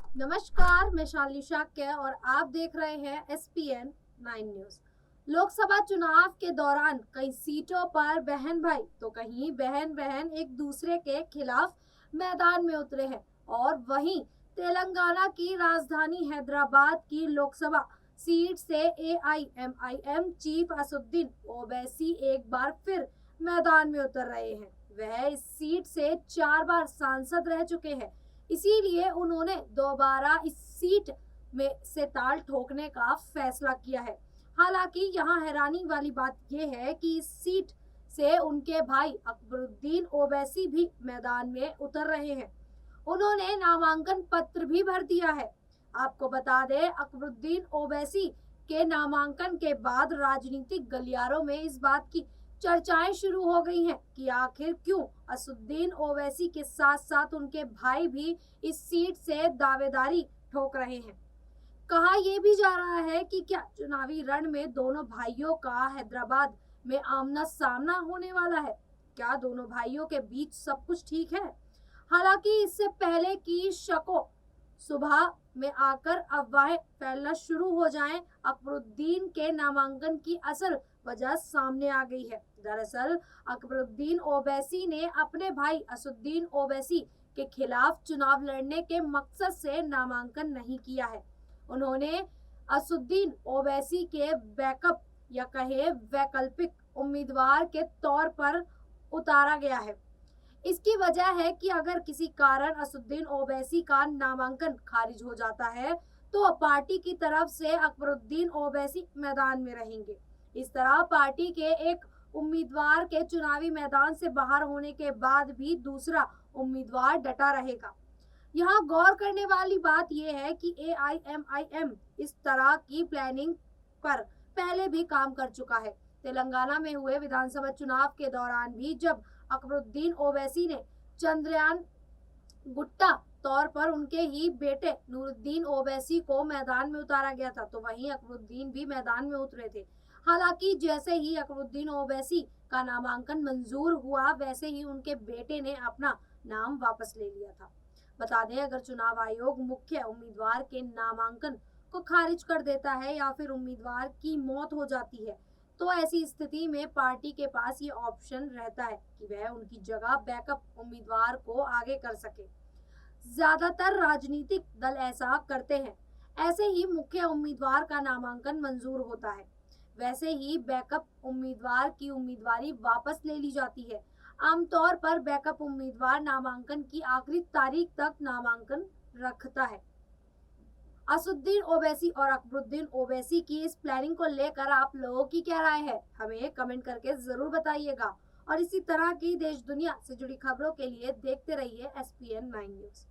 नमस्कार, मैं शालिनी शाक्य और आप देख रहे हैं एसपीएन 9 न्यूज। लोकसभा चुनाव के दौरान कई सीटों पर बहन भाई तो कहीं बहन बहन एक दूसरे के खिलाफ मैदान में उतरे हैं और वहीं तेलंगाना की राजधानी हैदराबाद की लोकसभा सीट से एआईएमआईएम चीफ असदुद्दीन ओवैसी एक बार फिर मैदान में उतर रहे हैं। वह इस सीट से 4 बार सांसद रह चुके हैं, इसीलिए उन्होंने दोबारा इस सीट में से ताल ठोकने का फैसला किया है। हालांकि यहाँ हैरानी वाली बात यह है कि इस सीट से उनके भाई अकबरुद्दीन ओवैसी भी मैदान में उतर रहे हैं। उन्होंने नामांकन पत्र भी भर दिया है। आपको बता दें, अकबरुद्दीन ओवैसी के नामांकन के बाद राजनीतिक गलियारों में इस बात की चर्चाएं शुरू हो गई हैं कि आखिर क्यों असदुद्दीन ओवैसी के साथ साथ उनके भाई भी इस सीट से दावेदारी ठोक रहे हैं। कहा यह भी जा रहा है कि क्या चुनावी रण में दोनों भाइयों का हैदराबाद में आमना सामना होने वाला है। क्या दोनों भाइयों के बीच सब कुछ ठीक है। हालांकि इससे पहले कि शको सुबह में आकर अफवाहें फैलना शुरू हो जाएं, अकबरुद्दीन के नामांकन की असल वजह सामने आ गई है। दरअसल अकबरुद्दीन ओवैसी ने अपने भाई असदुद्दीन ओवैसी के खिलाफ चुनाव लड़ने के मकसद से नामांकन नहीं किया है। उन्होंने असदुद्दीन ओवैसी के बैकअप या कहे वैकल्पिक उम्मीदवार के तौर पर उतारा गया है। इसकी वजह है कि अगर किसी कारण असदुद्दीन ओवैसी का नामांकन खारिज हो जाता है तो पार्टी की तरफ से अकबरुद्दीन ओवैसी मैदान में रहेंगे। इस तरह पार्टी के एक उम्मीदवार के चुनावी मैदान से बाहर होने के बाद भी दूसरा उम्मीदवार डटा रहेगा। यहाँ गौर करने वाली बात यह है कि एआईएमआईएम इस तरह की प्लानिंग पर पहले भी काम कर चुका है। तेलंगाना में हुए विधानसभा चुनाव के दौरान भी जब अकबरुद्दीन ओवैसी ने चंद्रयान गुट्टा तौर पर उनके ही बेटे नूरुद्दीन ओवैसी को मैदान में उतारा गया था, तो वहीं अकबरुद्दीन भी मैदान में उतरे थे। हालांकि जैसे ही अकबरुद्दीन ओवैसी का नामांकन मंजूर हुआ, वैसे ही उनके बेटे ने अपना नाम वापस ले लिया था। बता दें, अगर चुनाव आयोग मुख्य उम्मीदवार के नामांकन को खारिज कर देता है या फिर उम्मीदवार की मौत हो जाती है, तो ऐसी स्थिति में पार्टी के पास ये ऑप्शन रहता है कि वह उनकी जगह बैकअप उम्मीदवार को आगे कर सके। ज्यादातर राजनीतिक दल ऐसा करते हैं। ऐसे ही मुख्य उम्मीदवार का नामांकन मंजूर होता है, वैसे ही बैकअप उम्मीदवार की उम्मीदवारी वापस ले ली जाती है। आमतौर पर बैकअप उम्मीदवार नामांकन की आखिरी तारीख तक नामांकन रखता है। असदुद्दीन ओवैसी और अकबरुद्दीन ओवैसी की इस प्लानिंग को लेकर आप लोगों की क्या राय है, हमें कमेंट करके जरूर बताइएगा। और इसी तरह की देश दुनिया से जुड़ी खबरों के लिए देखते रहिए एसपीएन 9 न्यूज।